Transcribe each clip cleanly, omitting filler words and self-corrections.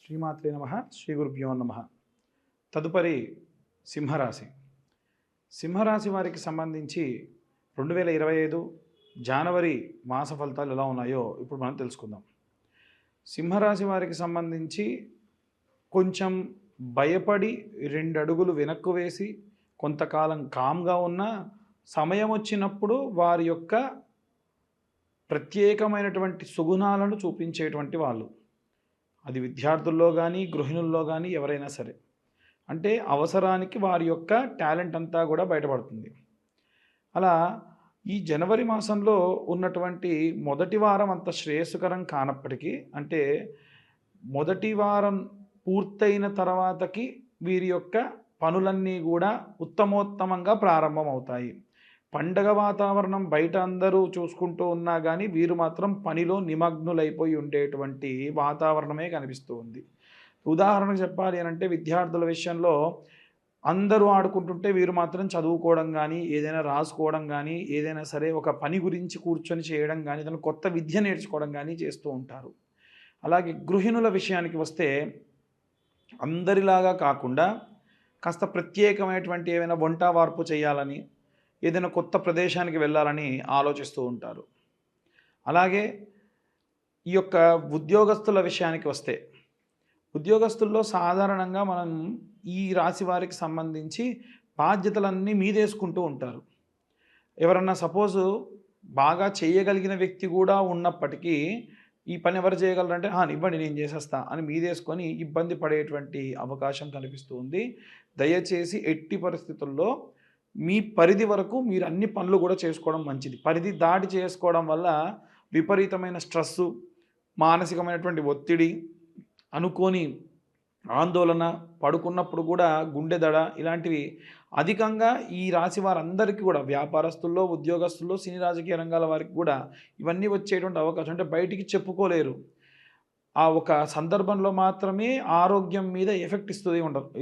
శ్రీమాత్రే నమః. శ్రీ గురుభ్యో నమః. తదుపరి సింహరాశి. సింహరాశి వారికి సంబంధించి 2025 జనవరి మాస ఫలితాలు ఎలా ఉన్నాయో ఇప్పుడు మనం తెలుసుకుందాం. సింహరాశి వారికి సంబంధించి కొంచెం భయపడి 2 అడుగులు వెనక్కు వేసి కొంతకాలం కామ్గా ఉన్న సమయం వచ్చినప్పుడు వారి యొక్క ప్రత్యేకమైనటువంటి సుగుణాలను చూపించేటువంటి వాళ్ళు. అది విద్యార్థుల్లో కానీ గృహిణుల్లో కానీ ఎవరైనా సరే, అంటే అవసరానికి వారి యొక్క టాలెంట్ అంతా కూడా బయటపడుతుంది. అలా ఈ జనవరి మాసంలో ఉన్నటువంటి మొదటి వారం అంత శ్రేయస్కరం కానప్పటికీ, అంటే మొదటి వారం పూర్తయిన తర్వాతకి వీరి యొక్క పనులన్నీ కూడా ఉత్తమోత్తమంగా ప్రారంభమవుతాయి. పండగ వాతావరణం బయట అందరూ చూసుకుంటూ ఉన్నా కానీ వీరు మాత్రం పనిలో నిమగ్నులైపోయి ఉండేటువంటి వాతావరణమే కనిపిస్తూ ఉంది. ఉదాహరణకు చెప్పాలి అని అంటే, విద్యార్థుల విషయంలో అందరూ ఆడుకుంటుంటే వీరు మాత్రం చదువుకోవడం కానీ, ఏదైనా రాసుకోవడం కానీ, ఏదైనా సరే ఒక పని గురించి కూర్చొని చేయడం కానీ, ఏదైనా కొత్త విద్య నేర్చుకోవడం కానీ చేస్తూ ఉంటారు. అలాగే గృహిణుల విషయానికి వస్తే, అందరిలాగా కాకుండా కాస్త ప్రత్యేకమైనటువంటి ఏమైనా వంట వార్పు చేయాలని, ఏదైనా కొత్త ప్రదేశానికి వెళ్ళాలని ఆలోచిస్తూ ఉంటారు. అలాగే ఈ యొక్క ఉద్యోగస్తుల విషయానికి వస్తే, ఉద్యోగస్తుల్లో సాధారణంగా మనం ఈ రాశి వారికి సంబంధించి బాధ్యతలన్నీ మీదేసుకుంటూ ఉంటారు. ఎవరన్నా సపోజు బాగా చేయగలిగిన వ్యక్తి కూడా ఉన్నప్పటికీ, ఈ పని ఎవరు చేయగలరంటే ఇవ్వండి నేను చేసేస్తా అని మీదేసుకొని ఇబ్బంది పడేటువంటి అవకాశం కనిపిస్తూ ఉంది. దయచేసి ఎట్టి పరిస్థితుల్లో మీ పరిధి వరకు మీరు అన్ని పనులు కూడా చేసుకోవడం మంచిది. పరిధి దాటి చేసుకోవడం వల్ల విపరీతమైన స్ట్రెస్సు, మానసికమైనటువంటి ఒత్తిడి, అనుకోని ఆందోళన, పడుకున్నప్పుడు కూడా గుండె దడ, ఇలాంటివి అధికంగా ఈ రాశి వారందరికీ కూడా, వ్యాపారస్తుల్లో, ఉద్యోగస్తుల్లో, సినీ రాజకీయ రంగాల వారికి కూడా ఇవన్నీ వచ్చేటువంటి అవకాశం. అంటే బయటికి చెప్పుకోలేరు. ఆ ఒక సందర్భంలో మాత్రమే ఆరోగ్యం మీద ఎఫెక్ట్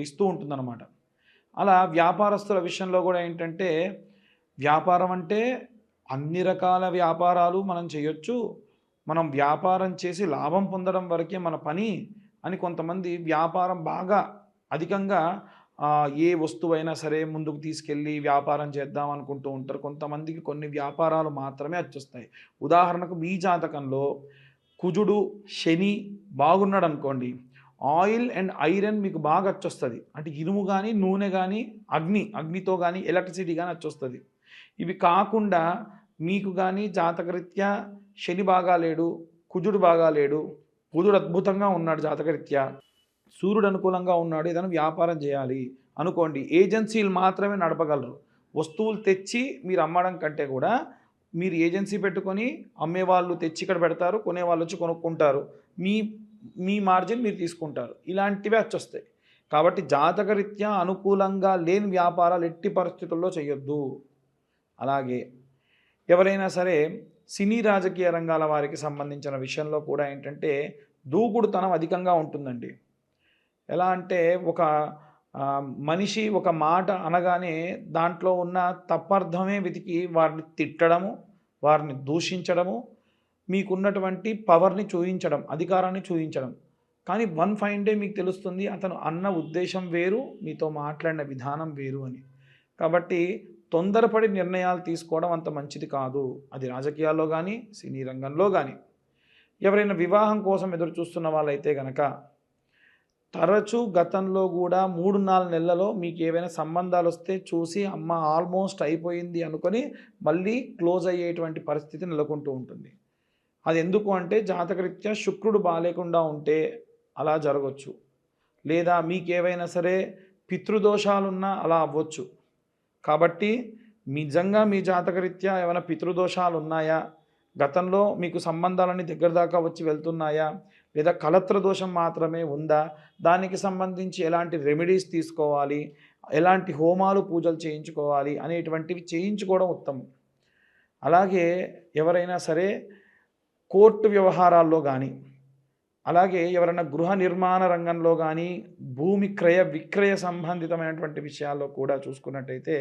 ఇస్తూ ఉంటుందన్నమాట. అలా వ్యాపారస్తుల విషయంలో కూడా ఏంటంటే, వ్యాపారం అంటే అన్ని రకాల వ్యాపారాలు మనం చేయొచ్చు, మనం వ్యాపారం చేసి లాభం పొందడం వరకే మన పని అని కొంతమంది వ్యాపారం బాగా అధికంగా ఏ వస్తువైనా సరే ముందుకు తీసుకెళ్ళి వ్యాపారం చేద్దాం అనుకుంటూ ఉంటారు. కొంతమందికి కొన్ని వ్యాపారాలు మాత్రమే వచ్చేస్తాయి. ఉదాహరణకు మీ జాతకంలో కుజుడు, శని బాగున్నాడు అనుకోండి, ఆయిల్ అండ్ ఐరన్ మీకు బాగా వచ్చొస్తుంది. అంటే ఇనుము కానీ, నూనె కానీ, అగ్నితో కానీ, ఎలక్ట్రిసిటీ కానీ వచ్చొస్తుంది. ఇవి కాకుండా మీకు కానీ జాతకరీత్యా శని బాగా లేడు, కుజుడు బాగా లేడు, బుధుడు అద్భుతంగా ఉన్నాడు జాతకరీత్యా, సూర్యుడు అనుకూలంగా ఉన్నాడు, ఏదైనా వ్యాపారం చేయాలి అనుకోండి, ఏజెన్సీలు మాత్రమే నడపగలరు. వస్తువులు తెచ్చి మీరు అమ్మడం కంటే కూడా మీరు ఏజెన్సీ పెట్టుకొని అమ్మేవాళ్ళు తెచ్చి ఇక్కడ పెడతారు, కొనేవాళ్ళు వచ్చి కొనుక్కుంటారు, మీ మార్జిన్ మీరు తీసుకుంటారు. ఇలాంటివే వచ్చొస్తాయి. కాబట్టి జాతకరీత్యా అనుకూలంగా లేని వ్యాపారాలు ఎట్టి పరిస్థితుల్లో చేయొద్దు. అలాగే ఎవరైనా సరే సినీ రాజకీయ రంగాల వారికి సంబంధించిన విషయంలో కూడా ఏంటంటే, దూకుడుతనం అధికంగా ఉంటుందండి. ఎలా అంటే, ఒక మనిషి ఒక మాట అనగానే దాంట్లో ఉన్న తప్పర్థమే వెతికి వారిని తిట్టడము, వారిని దూషించడము, మీకున్నటువంటి పవర్ని చూయించడం, అధికారాన్ని చూయించడం. కానీ వన్ ఫైన్ డే మీకు తెలుస్తుంది అతను అన్న ఉద్దేశం వేరు, మీతో మాట్లాడిన విధానం వేరు అని. కాబట్టి తొందరపడి నిర్ణయాలు తీసుకోవడం అంత మంచిది కాదు. అది రాజకీయాల్లో కానీ, సినీ రంగంలో కానీ. ఎవరైనా వివాహం కోసం ఎదురు చూస్తున్న వాళ్ళైతే కనుక, తరచూ గతంలో కూడా 3-4 నెలలలో మీకు ఏవైనా సంబంధాలు వస్తే చూసి ఆల్మోస్ట్ అయిపోయింది అనుకొని మళ్ళీ క్లోజ్ అయ్యేటువంటి పరిస్థితి నెలకొంటూ ఉంటుంది. అది ఎందుకు అంటే, జాతకరీత్యా శుక్రుడు బాలేకుండా ఉంటే అలా జరగవచ్చు. లేదా మీకేవైనా సరే పితృదోషాలున్నా అలా అవ్వచ్చు. కాబట్టి నిజంగా మీ జాతకరీత్యా ఏమైనా పితృదోషాలు ఉన్నాయా, గతంలో మీకు సంబంధాలన్నీ దగ్గర దాకా వచ్చి వెళ్తున్నాయా, లేదా కలత్ర దోషం మాత్రమే ఉందా, దానికి సంబంధించి ఎలాంటి రెమెడీస్ తీసుకోవాలి, ఎలాంటి హోమాలు పూజలు చేయించుకోవాలి అనేటువంటివి చేయించుకోవడం ఉత్తమం. అలాగే ఎవరైనా సరే కోర్టు వ్యవహారాల్లో కానీ, అలాగే ఎవరైనా గృహ నిర్మాణ రంగంలో కానీ, భూమి క్రయ విక్రయ సంబంధితమైనటువంటి విషయాల్లో కూడా చూసుకున్నట్టయితే,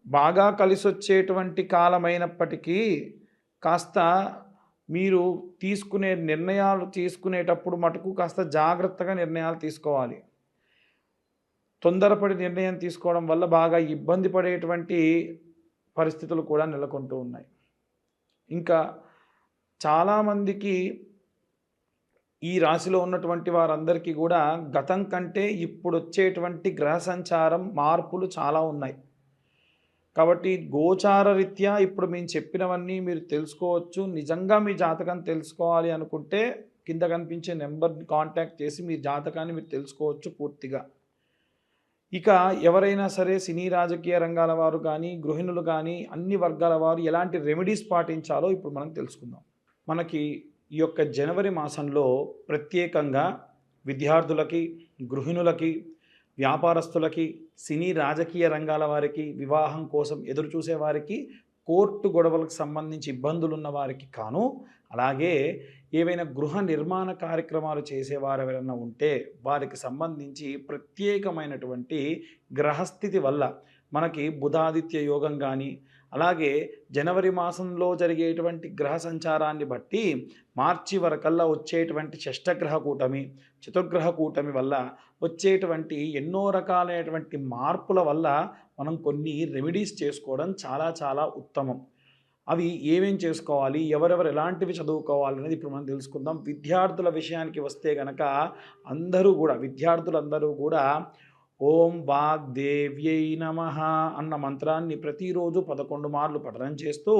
బాగా కలిసొచ్చేటువంటి కాలమైనప్పటికీ కాస్త మీరు నిర్ణయాలు తీసుకునేటప్పుడు మటుకు కాస్త జాగ్రత్తగా నిర్ణయాలు తీసుకోవాలి. తొందరపడి నిర్ణయం తీసుకోవడం వల్ల బాగా ఇబ్బంది పడేటువంటి పరిస్థితులు కూడా నెలకొంటూ ఉన్నాయి. ఇంకా చాలామందికి ఈ రాశిలో ఉన్నటువంటి వారందరికీ కూడా గతం కంటే ఇప్పుడు వచ్చేటువంటి గ్రహ సంచారం మార్పులు చాలా ఉన్నాయి. కాబట్టి గోచార రీత్యా ఇప్పుడు మేము చెప్పినవన్నీ మీరు తెలుసుకోవచ్చు. నిజంగా మీ జాతకం తెలుసుకోవాలి అనుకుంటే కింద కనిపించే నెంబర్ని కాంటాక్ట్ చేసి మీ జాతకాన్ని మీరు తెలుసుకోవచ్చు పూర్తిగా. ఇక ఎవరైనా సరే సినీ రాజకీయ రంగాల వారు కానీ, గృహిణులు కానీ, అన్ని వర్గాల వారు ఎలాంటి రెమెడీస్ పాటించాలో ఇప్పుడు మనం తెలుసుకుందాం. మనకి ఈ యొక్క జనవరి మాసంలో ప్రత్యేకంగా విద్యార్థులకి, గృహిణులకి, వ్యాపారస్తులకి, సినీ రాజకీయ రంగాల వారికి, వివాహం కోసం ఎదురు చూసే వారికి, కోర్టు గొడవలకు సంబంధించి ఇబ్బందులు ఉన్న వారికి కాను, అలాగే ఏవైనా గృహ నిర్మాణ కార్యక్రమాలు చేసేవారు ఎవరైనా ఉంటే వారికి సంబంధించి ప్రత్యేకమైనటువంటి గ్రహస్థితి వల్ల మనకి బుధాదిత్య యోగం కానీ, అలాగే జనవరి మాసంలో జరిగేటువంటి గ్రహ సంచారాన్ని బట్టి మార్చి వరకల్లా వచ్చేటువంటి షష్టగ్రహ కూటమి, చతుర్గ్రహ కూటమి వల్ల వచ్చేటువంటి ఎన్నో రకాలైనటువంటి మార్పుల వల్ల మనం కొన్ని రెమెడీస్ చేసుకోవడం చాలా చాలా ఉత్తమం. అవి ఏమేం చేసుకోవాలి, ఎవరెవరు ఎలాంటివి చదువుకోవాలి అనేది ఇప్పుడు మనం తెలుసుకుందాం. విద్యార్థుల విషయానికి వస్తే కనుక విద్యార్థులందరూ కూడా ఓం వాగ్దేవ్యై నమః అన్న మంత్రాన్ని ప్రతిరోజు 11 మార్లు పఠనం చేస్తూ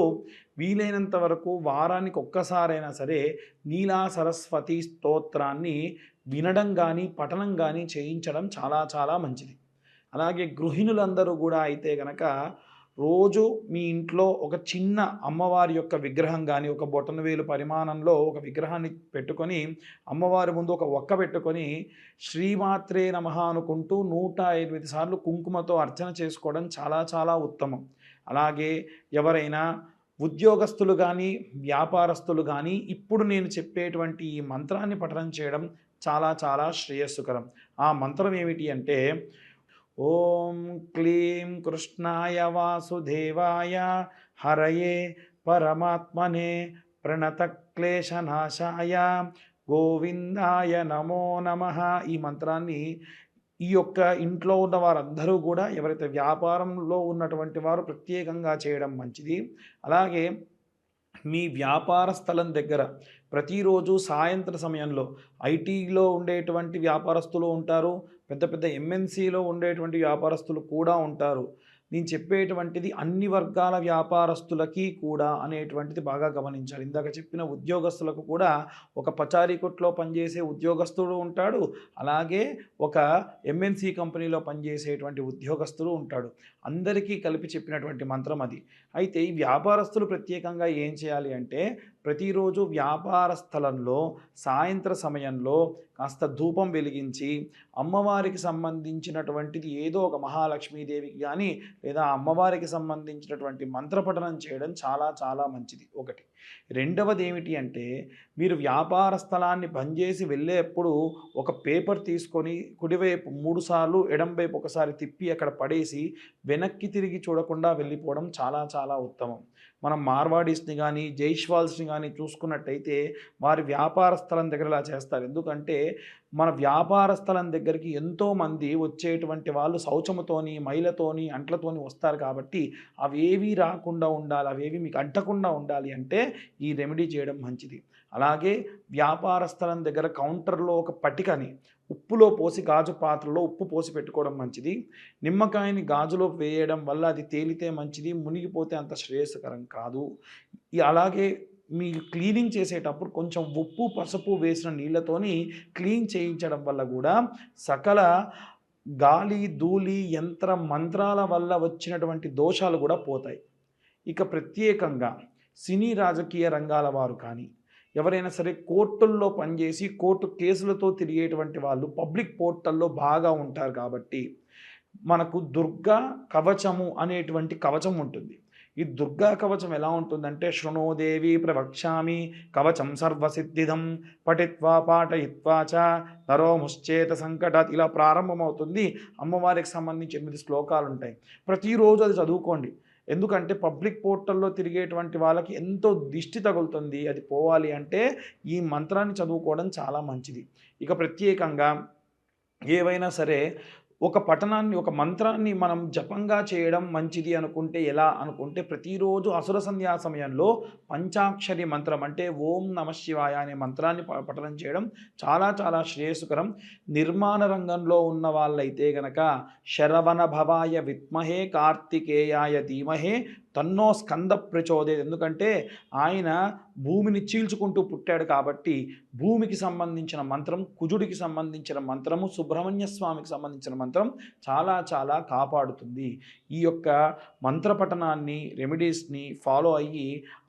వీలైనంత వరకు వారానికి ఒక్కసారైనా సరే నీలా సరస్వతి స్తోత్రాన్ని వినడం కానీ పఠనం కానీ చేయించడం చాలా చాలా మంచిది. అలాగే గృహిణులందరూ కూడా అయితే కనుక రోజు మీ ఇంట్లో ఒక చిన్న అమ్మవారి యొక్క విగ్రహం కానీ, ఒక బొటనవేలు పరిమాణంలో ఒక విగ్రహాన్ని పెట్టుకొని అమ్మవారి ముందు ఒక ఒక్క పెట్టుకొని శ్రీమాత్రే నమః అనుకుంటూ 108 సార్లు కుంకుమతో అర్చన చేసుకోవడం చాలా చాలా ఉత్తమం. అలాగే ఎవరైనా ఉద్యోగస్తులు కానీ, వ్యాపారస్తులు కానీ ఇప్పుడు నేను చెప్పేటువంటి ఈ మంత్రాన్ని పఠనం చేయడం చాలా చాలా శ్రేయస్సుకరం. ఆ మంత్రం ఏమిటి అంటే ఓం క్లీం కృష్ణాయ వాసుదేవాయ హరయే పరమాత్మనే ప్రణతక్లేశనాశాయ గోవిందాయ నమో నమః. ఈ మంత్రాన్ని ఈ యొక్క ఇంట్లో ఉన్న వారందరూ కూడా ఎవరైతే వ్యాపారంలో ఉన్నటువంటి వారు ప్రత్యేకంగా చేయడం మంచిది. అలాగే మీ వ్యాపార స్థలం దగ్గర ప్రతిరోజు సాయంత్ర సమయంలో ఐటీలో ఉండేటువంటి వ్యాపారస్తులు ఉంటారు, పెద్ద పెద్ద ఎంఎన్సీలో ఉండేటువంటి వ్యాపారస్తులు కూడా ఉంటారు. నేను చెప్పేటువంటిది అన్ని వర్గాల వ్యాపారస్తులకి కూడా అనేటువంటిది బాగా గమనించాలి. ఇందాక చెప్పిన ఉద్యోగస్తులకు కూడా ఒక పచారీ కొట్లో పనిచేసే ఉద్యోగస్తుడు ఉంటాడు, అలాగే ఒక ఎంఎన్సీ కంపెనీలో పనిచేసేటువంటి ఉద్యోగస్తుడు ఉంటాడు. అందరికీ కలిపి చెప్పినటువంటి మంత్రం అది. అయితే ఈ వ్యాపారస్తులు ప్రత్యేకంగా ఏం చేయాలి అంటే ప్రతిరోజు వ్యాపార స్థలంలో సాయంత్ర సమయంలో కాస్త ధూపం వెలిగించి అమ్మవారికి సంబంధించినటువంటిది ఏదో ఒక మహాలక్ష్మీదేవికి కానీ లేదా అమ్మవారికి సంబంధించినటువంటి మంత్రపఠనం చేయడం చాలా చాలా మంచిది. ఒకటి. రెండవది ఏమిటి అంటే మీరు వ్యాపార స్థలాన్ని బంద్ చేసి వెళ్ళేప్పుడు ఒక పేపర్ తీసుకొని కుడివైపు 3 సార్లు ఎడంవైపు ఒకసారి తిప్పి అక్కడ పడేసి వెనక్కి తిరిగి చూడకుండా వెళ్ళిపోవడం చాలా చాలా ఉత్తమం. మనం మార్వాడీస్ని కానీ జైష్వాల్స్ని కానీ చూసుకున్నట్టయితే వారి వ్యాపార స్థలం దగ్గర ఇలా చేస్తారు. ఎందుకంటే మన వ్యాపార స్థలం దగ్గరికి ఎంతోమంది వచ్చేటువంటి వాళ్ళు శౌచముతోని మైలతోని అంట్లతోని వస్తారు. కాబట్టి అవేవి రాకుండా ఉండాలి, అవేవి మీకు అంటకుండా ఉండాలి అంటే ఈ రెమెడీ చేయడం మంచిది. అలాగే వ్యాపార స్థలం దగ్గర కౌంటర్లో ఒక పటికని ఉప్పులో పోసి గాజు పాత్రలో ఉప్పు పోసి పెట్టుకోవడం మంచిది. నిమ్మకాయని గాజులో వేయడం వల్ల అది తేలితే మంచిది, మునిగిపోతే అంత శ్రేయస్కరం కాదు. అలాగే మీ క్లీనింగ్ చేసేటప్పుడు కొంచెం ఉప్పు పసుపు వేసిన నీళ్ళతోని క్లీన్ చేయించడం వల్ల కూడా సకల గాలి ధూళి యంత్ర మంత్రాల వల్ల వచ్చినటువంటి దోషాలు కూడా పోతాయి. ఇక ప్రత్యేకంగా సినీ రాజకీయ రంగాల వారు కానీ ఎవరైనా సరే కోర్టుల్లో పనిచేసి కోర్టు కేసులతో తిరిగేటువంటి వాళ్ళు పబ్లిక్ పోర్టల్లో బాగా ఉంటారు. కాబట్టి మనకు దుర్గా కవచము అనేటువంటి కవచం ఉంటుంది. ఈ దుర్గా కవచం ఎలా ఉంటుందంటే శృణోదేవి ప్రవక్ష్యామి కవచం సర్వసిద్ధిదం పఠిత్వా పాఠయిత్వా చ నరో ముశ్చేత సంకటాత్ ఇలా ప్రారంభమవుతుంది. అమ్మవారికి సంబంధించి 8 శ్లోకాలు ఉంటాయి. ప్రతిరోజు అది చదువుకోండి. ఎందుకంటే పబ్లిక్ పోర్టల్‌లో తిరిగేటువంటి వాళ్ళకి ఎంతో దిష్టి తగులుతుంది. అది పోవాలి అంటే ఈ మంత్రాన్ని చదువుకోవడం చాలా మంచిది. ఇక ప్రత్యేకంగా ఏవైనా సరే ఒక పఠనాన్ని, ఒక మంత్రాన్ని మనం జపంగా చేయడం మంచిది అనుకుంటే ఎలా అనుకుంటే, ప్రతిరోజు అసుర సంధ్యా సమయంలో పంచాక్షరి మంత్రం అంటే ఓం నమః శివాయ అనే మంత్రాన్ని పఠనం చేయడం చాలా చాలా శ్రేయస్కరం. నిర్మాణ రంగంలో ఉన్న వాళ్ళైతే గనక శరవణ భవాయ విద్మహే కార్తికేయాయ ధీమహే తన్నో స్కంద ప్రచోదయత్. ఎందుకంటే ఆయన భూమిని చీల్చుకుంటూ పుట్టాడు కాబట్టి భూమికి సంబంధించిన మంత్రం, కుజుడికి సంబంధించిన మంత్రము, సుబ్రహ్మణ్య స్వామికి సంబంధించిన మంత్రం చాలా చాలా కాపాడుతుంది. ఈ యొక్క మంత్రపఠనాన్ని, రెమెడీస్ని ఫాలో అయ్యి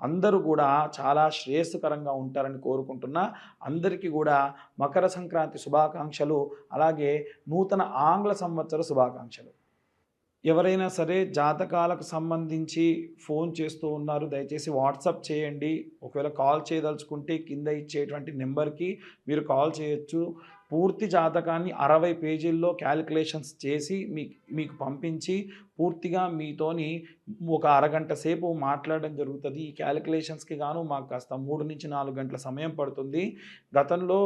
అందరూ కూడా చాలా శ్రేయస్కరంగా ఉంటారని కోరుకుంటున్నా. అందరికీ కూడా మకర సంక్రాంతి శుభాకాంక్షలు, అలాగే నూతన ఆంగ్ల సంవత్సర శుభాకాంక్షలు. ఎవరైనా సరే జాతకాలకు సంబంధించి ఫోన్ చేస్తూ ఉన్నారు, దయచేసి వాట్సాప్ చేయండి. ఒకవేళ కాల్ చేయదలుచుకుంటే కింద ఇచ్చేటువంటి నెంబర్కి మీరు కాల్ చేయొచ్చు. పూర్తి జాతకాన్ని 60 పేజీల్లో క్యాలిక్యులేషన్స్ చేసి మీకు పంపించి పూర్తిగా మీతోని ఒక అరగంట సేపు మాట్లాడడం జరుగుతుంది. ఈ క్యాలిక్యులేషన్స్కి గాను మాకు కాస్త 3-4 గంటల సమయం పడుతుంది. గతంలో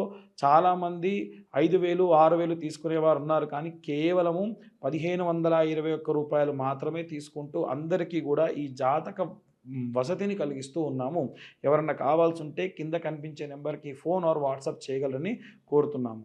చాలామంది 5,000, 6,000 తీసుకునేవారు ఉన్నారు. కానీ కేవలము రూ. 1,521 మాత్రమే తీసుకుంటూ అందరికీ కూడా ఈ జాతక వసతిని కలిగిస్తూ ఉన్నాము. ఎవరన్నా కావాల్సి ఉంటే కింద కనిపించే నెంబర్కి ఫోన్ ఆర్ వాట్సాప్ చేయగలరని కోరుతున్నాము.